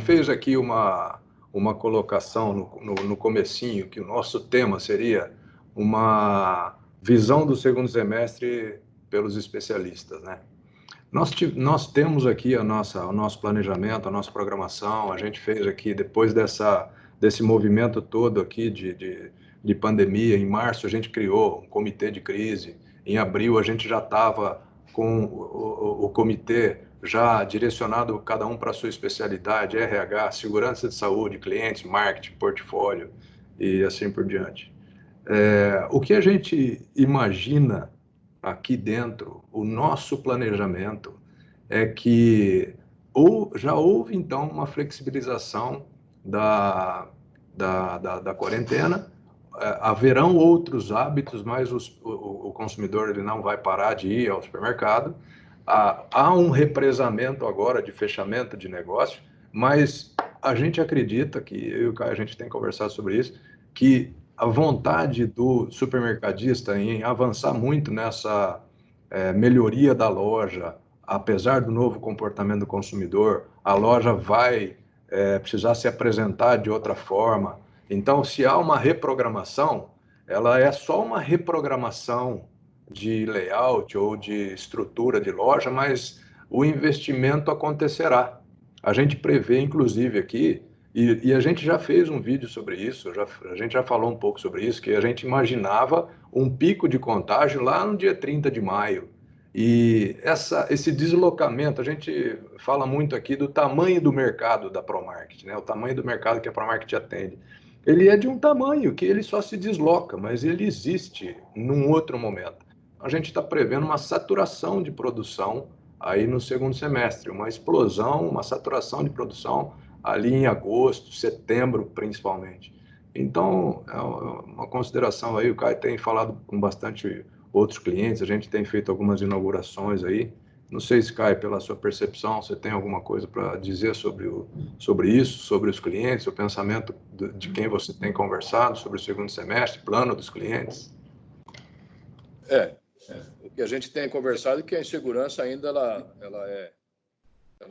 fez aqui uma colocação no comecinho, que o nosso tema seria uma visão do segundo semestre pelos especialistas, né? Nós temos aqui o nosso planejamento, a nossa programação, a gente fez aqui, depois desse movimento todo aqui de pandemia, em março a gente criou um comitê de crise, em abril a gente já estava com o comitê já direcionado cada um para a sua especialidade, RH, segurança de saúde, clientes, marketing, portfólio e assim por diante. O que a gente imagina aqui dentro, o nosso planejamento é que já houve, então, uma flexibilização da quarentena, haverão outros hábitos, mas o consumidor ele não vai parar de ir ao supermercado. Há um represamento agora de fechamento de negócio, mas a gente acredita que, eu e o Caio, a gente tem conversado sobre isso, que a vontade do supermercadista em avançar muito nessa melhoria da loja, apesar do novo comportamento do consumidor, a loja vai precisar se apresentar de outra forma. Então, se há uma reprogramação, ela é só uma reprogramação de layout ou de estrutura de loja, mas o investimento acontecerá. A gente prevê, inclusive, aqui, e a gente já fez um vídeo sobre isso, a gente já falou um pouco sobre isso, que a gente imaginava um pico de contágio lá no dia 30 de maio. E esse deslocamento, a gente fala muito aqui do tamanho do mercado da ProMarket, né? O tamanho do mercado que a ProMarket atende. Ele é de um tamanho que ele só se desloca, mas ele existe num outro momento. A gente está prevendo uma saturação de produção aí no segundo semestre, uma explosão, uma saturação de produção ali em agosto, setembro, principalmente. Então, é uma consideração aí, o Caio tem falado com bastante outros clientes, a gente tem feito algumas inaugurações aí. Não sei se, Caio, pela sua percepção, você tem alguma coisa para dizer sobre isso, sobre os clientes, o pensamento de quem você tem conversado sobre o segundo semestre, plano dos clientes? O que a gente tem conversado é que a insegurança ainda ela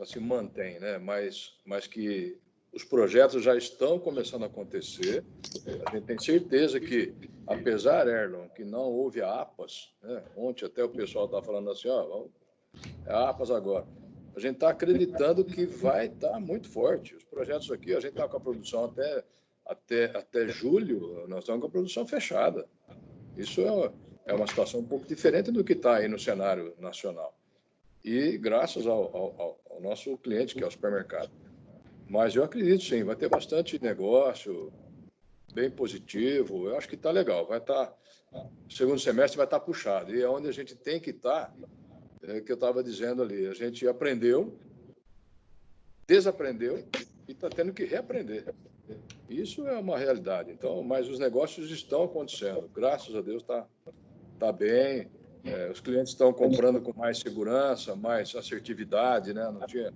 se mantém, né? Mas que os projetos já estão começando a acontecer. A gente tem certeza que, apesar, Erlon, que não houve APAS, né? Ontem até o pessoal está falando assim, é APAS agora. A gente está acreditando que vai estar muito forte. Os projetos aqui, a gente está com a produção até julho, nós estamos com a produção fechada. Isso é uma situação um pouco diferente do que está aí no cenário nacional. E graças ao nosso cliente, que é o supermercado. Mas eu acredito, sim, vai ter bastante negócio, bem positivo. Eu acho que está legal. O segundo semestre vai estar puxado. E é onde a gente tem que estar, que eu estava dizendo ali. A gente aprendeu, desaprendeu e está tendo que reaprender. Isso é uma realidade. Então, mas os negócios estão acontecendo. Graças a Deus está bem. Os clientes estão comprando com mais segurança, mais assertividade, né? Não tinha,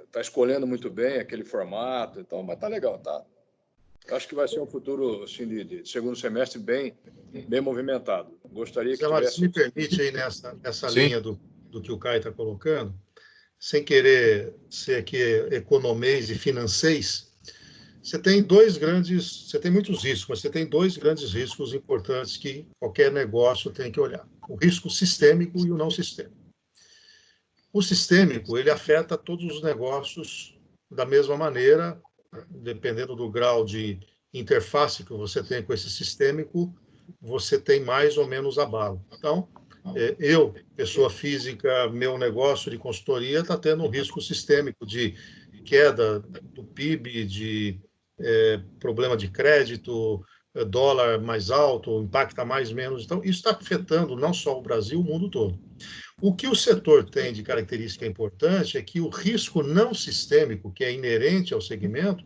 está escolhendo muito bem aquele formato, então, mas está legal, tá? Acho que vai ser um futuro assim, de segundo semestre bem movimentado. Gostaria que tivesse... Se me permite aí nessa linha do que o Caio está colocando, sem querer ser aqui economês e financeis, você tem muitos riscos, mas você tem dois grandes riscos importantes que qualquer negócio tem que olhar. O risco sistêmico e o não sistêmico. O sistêmico, ele afeta todos os negócios da mesma maneira, dependendo do grau de interface que você tem com esse sistêmico, você tem mais ou menos abalo. Então, eu, pessoa física, meu negócio de consultoria está tendo um risco sistêmico de queda do PIB, de problema de crédito, dólar mais alto, impacta mais ou menos. Então, isso está afetando não só o Brasil, o mundo todo. O que o setor tem de característica importante é que o risco não sistêmico, que é inerente ao segmento,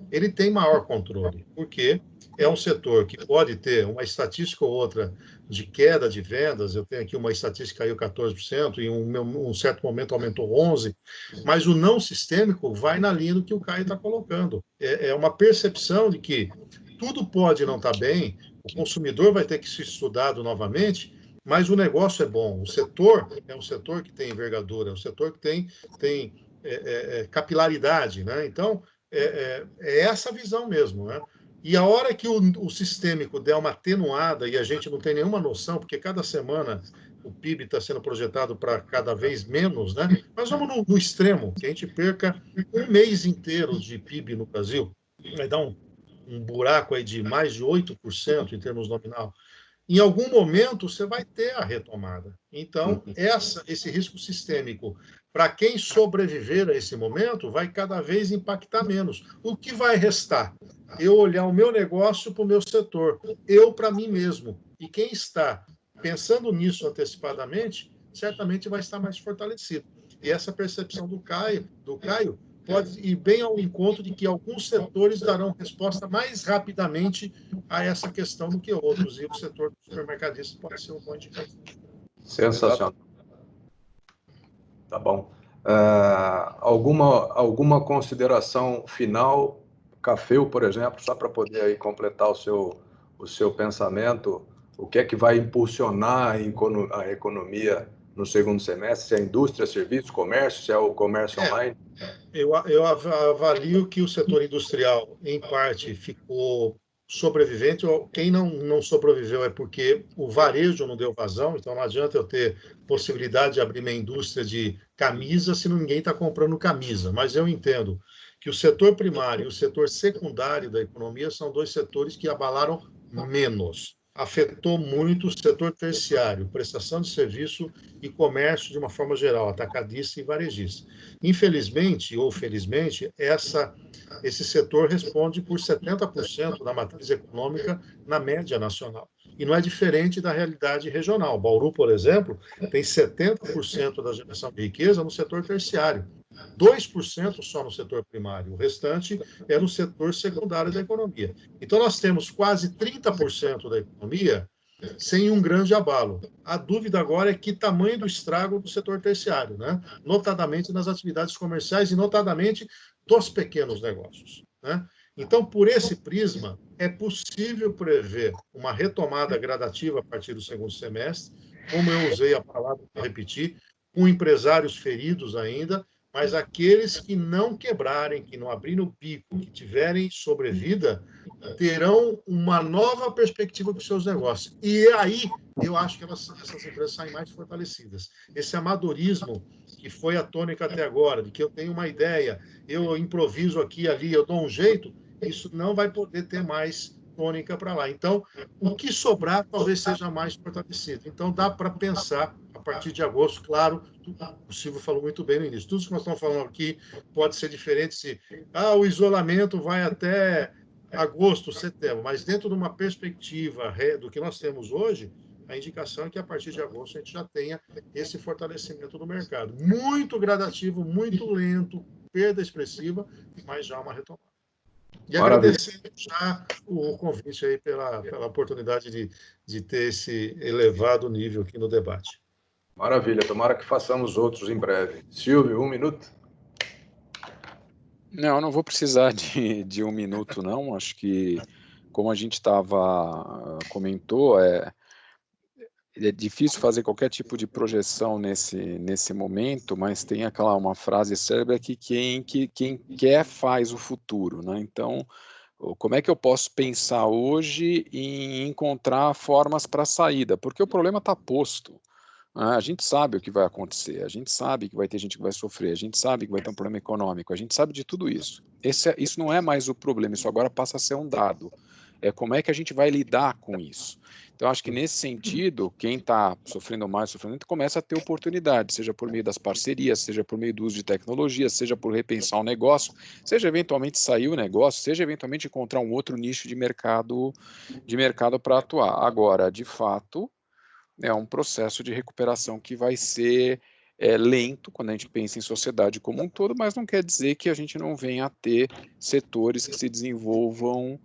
ele tem maior controle, porque é um setor que pode ter uma estatística ou outra de queda de vendas, eu tenho aqui uma estatística que caiu 14%, em um certo momento aumentou 11%, mas o não sistêmico vai na linha do que o Caio está colocando. É uma percepção de que tudo pode não estar bem, o consumidor vai ter que ser estudado novamente, mas o negócio é bom. O setor é um setor que tem envergadura, é um setor que tem capilaridade, né? Então, é essa visão mesmo, né? E a hora que o sistêmico der uma atenuada e a gente não tem nenhuma noção, porque cada semana o PIB está sendo projetado para cada vez menos, né? Mas vamos no extremo, que a gente perca um mês inteiro de PIB no Brasil, vai dar um buraco aí de mais de 8% em termos nominal. Em algum momento você vai ter a retomada. Então, esse risco sistêmico, para quem sobreviver a esse momento, vai cada vez impactar menos. O que vai restar? Eu olhar o meu negócio para o meu setor, eu para mim mesmo. E quem está pensando nisso antecipadamente, certamente vai estar mais fortalecido. E essa percepção do Caio pode ir bem ao encontro de que alguns setores darão resposta mais rapidamente a essa questão do que outros, e o setor dos supermercadistas pode ser um bom indicador. Sensacional. Tá bom. Alguma consideração final, Caféu, por exemplo, só para poder aí completar o seu pensamento, o que é que vai impulsionar a economia no segundo semestre, se é a indústria, serviços, comércio, se é o comércio online? Eu avalio que o setor industrial, em parte, ficou sobrevivente. Quem não sobreviveu é porque o varejo não deu vazão, então não adianta eu ter possibilidade de abrir minha indústria de camisa se ninguém está comprando camisa. Mas eu entendo que o setor primário e o setor secundário da economia são dois setores que abalaram menos. Afetou muito o setor terciário, prestação de serviço e comércio de uma forma geral, atacadista e varejista. Infelizmente, ou felizmente, esse setor responde por 70% da matriz econômica na média nacional. E não é diferente da realidade regional. Bauru, por exemplo, tem 70% da geração de riqueza no setor terciário, 2% só no setor primário, o restante é no setor secundário da economia. Então, nós temos quase 30% da economia sem um grande abalo. A dúvida agora é que tamanho do estrago do setor terciário, né? Notadamente nas atividades comerciais e notadamente dos pequenos negócios, né? Então, por esse prisma, é possível prever uma retomada gradativa a partir do segundo semestre, como eu usei a palavra para repetir, com empresários feridos ainda, mas aqueles que não quebrarem, que não abrirem o bico, que tiverem sobrevida, terão uma nova perspectiva para os seus negócios. E aí, eu acho que essas empresas saem mais fortalecidas. Esse amadorismo que foi a tônica até agora, de que eu tenho uma ideia, eu improviso aqui e ali, eu dou um jeito, isso não vai poder ter mais tônica para lá. Então, o que sobrar talvez seja mais fortalecido. Então, dá para pensar, a partir de agosto, claro, o Silvio falou muito bem no início, tudo que nós estamos falando aqui pode ser diferente se o isolamento vai até agosto, setembro, mas dentro de uma perspectiva do que nós temos hoje, a indicação é que a partir de agosto a gente já tenha esse fortalecimento do mercado. Muito gradativo, muito lento, perda expressiva, mas já uma retomada. E agradecer já o convite aí pela oportunidade de ter esse elevado nível aqui no debate. Maravilha, tomara que façamos outros em breve. Silvio, 1 minuto. Não vou precisar de 1 minuto, não. Acho que, como a gente comentou, é difícil fazer qualquer tipo de projeção nesse momento, mas tem uma frase célebre que quem quer faz o futuro, né? Então, como é que eu posso pensar hoje em encontrar formas para saída? Porque o problema está posto. A gente sabe o que vai acontecer, a gente sabe que vai ter gente que vai sofrer, a gente sabe que vai ter um problema econômico, a gente sabe de tudo isso. Isso não é mais o problema, isso agora passa a ser um dado. É como é que a gente vai lidar com isso. Então, acho que nesse sentido, quem está sofrendo mais, começa a ter oportunidade, seja por meio das parcerias, seja por meio do uso de tecnologia, seja por repensar o negócio, seja eventualmente sair o negócio, seja eventualmente encontrar um outro nicho de mercado para atuar. Agora, de fato, é um processo de recuperação que vai ser lento quando a gente pensa em sociedade como um todo, mas não quer dizer que a gente não venha a ter setores que se desenvolvam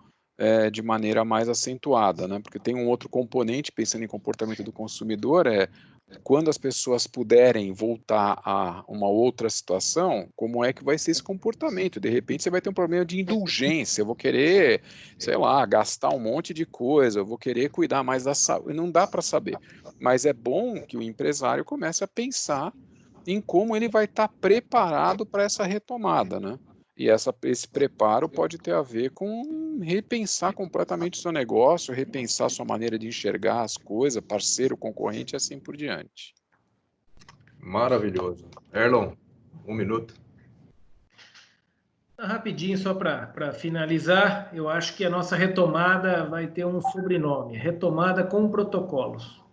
de maneira mais acentuada, né? Porque tem um outro componente, pensando em comportamento do consumidor, quando as pessoas puderem voltar a uma outra situação, como é que vai ser esse comportamento? De repente você vai ter um problema de indulgência, eu vou querer, sei lá, gastar um monte de coisa, eu vou querer cuidar mais da saúde, não dá para saber. Mas é bom que o empresário comece a pensar em como ele vai estar preparado para essa retomada, né? E esse preparo pode ter a ver com repensar completamente o seu negócio, repensar a sua maneira de enxergar as coisas, parceiro, concorrente e assim por diante. Maravilhoso. Erlon, 1 minuto. Rapidinho, só para finalizar, eu acho que a nossa retomada vai ter um sobrenome, retomada com protocolos.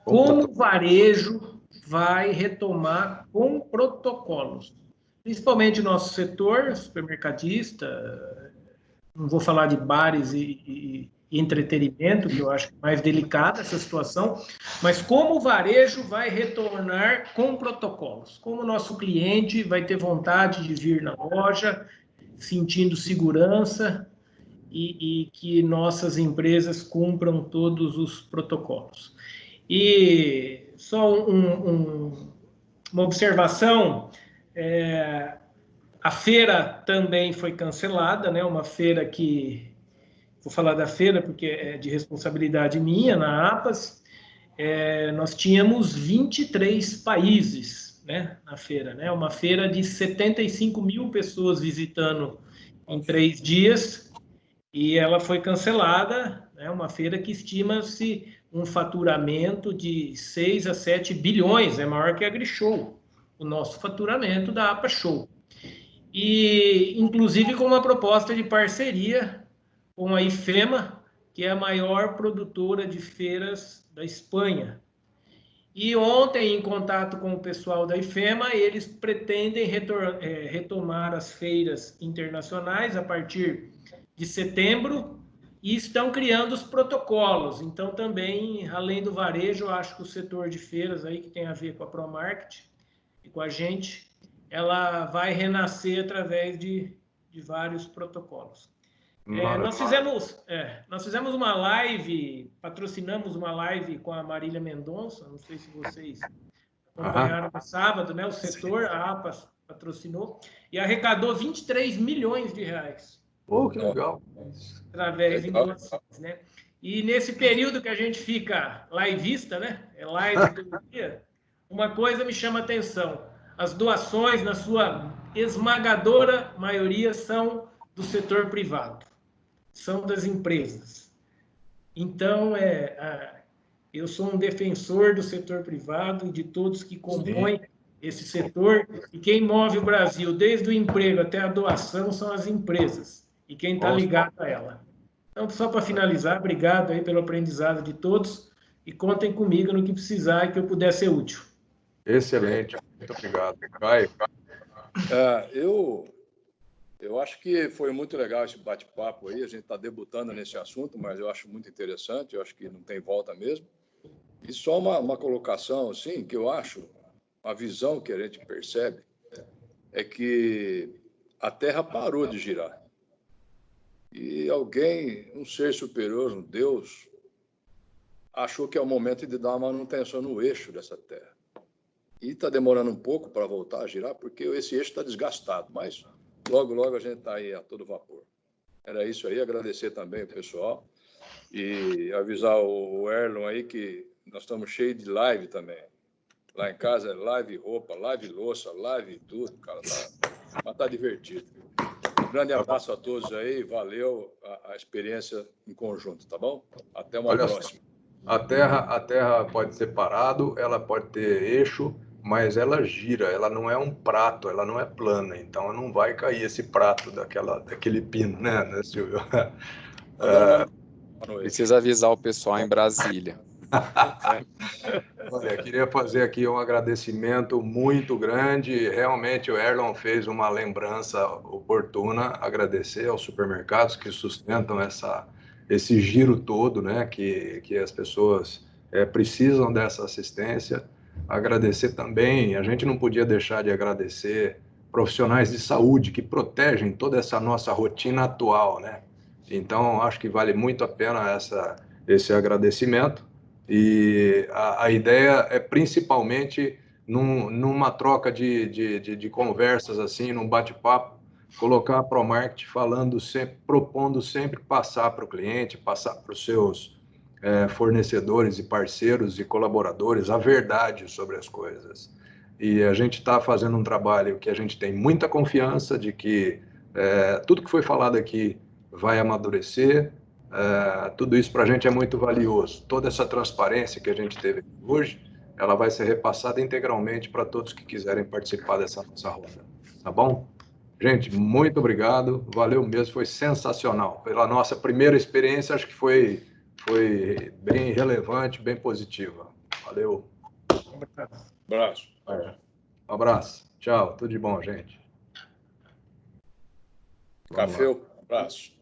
Como o varejo vai retomar com protocolos? Principalmente o nosso setor, supermercadista, não vou falar de bares e entretenimento, que eu acho mais delicada essa situação, mas como o varejo vai retornar com protocolos? Como o nosso cliente vai ter vontade de vir na loja, sentindo segurança e que nossas empresas cumpram todos os protocolos? E só uma observação, a feira também foi cancelada, né? Uma feira que, vou falar da feira porque é de responsabilidade minha, na APAS, nós tínhamos 23 países, né, na feira, né? Uma feira de 75 mil pessoas visitando em 3 dias, e ela foi cancelada, né? Uma feira que estima-se um faturamento de 6 a 7 bilhões, é maior que a AgriShow, o nosso faturamento da APA Show. E, inclusive, com uma proposta de parceria com a IFEMA, que é a maior produtora de feiras da Espanha. E ontem, em contato com o pessoal da IFEMA, eles pretendem retomar as feiras internacionais a partir de setembro e estão criando os protocolos. Então, também, além do varejo, eu acho que o setor de feiras, aí, que tem a ver com a ProMarket e com a gente, ela vai renascer através de vários protocolos. Nós fizemos uma live, patrocinamos uma live com a Marília Mendonça, não sei se vocês acompanharam no sábado, né? O setor, a APA patrocinou, e arrecadou 23 milhões de reais. Pô, que legal. Através de doações, né? E nesse período que a gente fica liveista, né? É live todo dia, uma coisa me chama a atenção. As doações, na sua esmagadora maioria, são do setor privado. São das empresas. Então, eu sou um defensor do setor privado e de todos que compõem esse setor, e quem move o Brasil, desde o emprego até a doação, são as empresas, e quem está ligado a ela. Então, só para finalizar, obrigado aí pelo aprendizado de todos, e contem comigo no que precisar e que eu puder ser útil. Excelente, muito obrigado. Caio. Eu acho que foi muito legal esse bate-papo aí. A gente está debutando nesse assunto, mas eu acho muito interessante. Eu acho que não tem volta mesmo. E só uma colocação, assim, que eu acho, a visão que a gente percebe é que a Terra parou de girar. E alguém, um ser superior, um Deus, achou que é o momento de dar uma manutenção no eixo dessa Terra. E está demorando um pouco para voltar a girar, porque esse eixo está desgastado, mas logo, logo a gente está aí a todo vapor. Era isso aí, agradecer também o pessoal e avisar o Erlon aí que nós estamos cheios de live também. Lá em casa é live roupa, live louça, live tudo, cara. Mas tá divertido. Um grande abraço a todos aí, valeu a experiência em conjunto, tá bom? Até uma próxima. A Terra pode ser parado, ela pode ter eixo, mas ela gira, ela não é um prato, ela não é plana, então não vai cair esse prato daquele pino, né, Silvio? Precisa avisar o pessoal em Brasília. Olha, queria fazer aqui um agradecimento muito grande. Realmente o Erlon fez uma lembrança oportuna. Agradecer aos supermercados que sustentam esse giro todo, né? Que as pessoas precisam dessa assistência. Agradecer também, a gente não podia deixar de agradecer profissionais de saúde que protegem toda essa nossa rotina atual, né? Então, acho que vale muito a pena esse agradecimento. E a ideia é principalmente numa troca de conversas assim, num bate-papo, colocar a ProMarket falando sempre, propondo sempre passar para o cliente, passar para os seus fornecedores e parceiros e colaboradores a verdade sobre as coisas. e a gente está fazendo um trabalho que a gente tem muita confiança de que tudo que foi falado aqui vai amadurecer. Tudo isso para a gente é muito valioso. Toda essa transparência que a gente teve hoje, ela vai ser repassada integralmente para todos que quiserem participar dessa nossa roda. Tá bom? Gente, muito obrigado. Valeu mesmo, foi sensacional. Pela nossa primeira experiência, acho que foi bem relevante, bem positiva. Valeu. Abraço. Um abraço. Tchau. Tudo de bom, gente. Café, abraço.